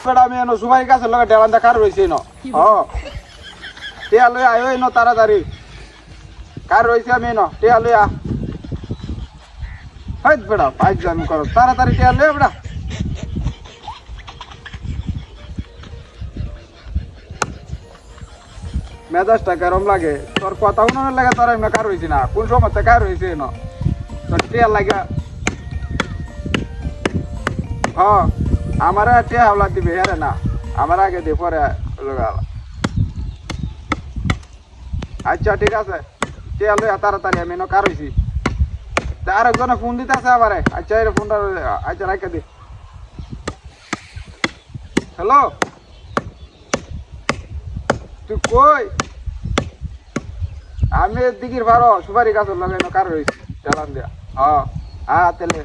বেটা আমি এনো সুবাই গাছের লগে ডেলান কার রইছে ন টিয়া লই আয়ো এনো তাড়াতাড়ি কার রইছে আমি ন টিয়া লই আ হাইত বেটা পাইজ আমি করো তাড়াতাড়ি টিয়া লই বেটা মেজাজটা গরম লাগে তোর কথা উনার লাগে তোর এমনি কার হয়েছি না কোন সময় কার হয়েছে ন তোর টিয়া লাগে আমার টিয়া হাওলা দিবে হেরে না আমার আগে দিয়ে পরে লাগাল আচ্ছা ঠিক আছে টিয়া লইয়া তাড়াতাড়ি আমি কার হয়েছি আরেকজনে ফোন দিতে আছে আবার আচ্ছা এই ফোনটা আচ্ছা রাখে দি হ্যালো তুই কই আমি দিঘির ভাড়ো সুপারি গাছের লাগাইনো কার রয়েছি চালান দিয়া হ্যাঁ তেলে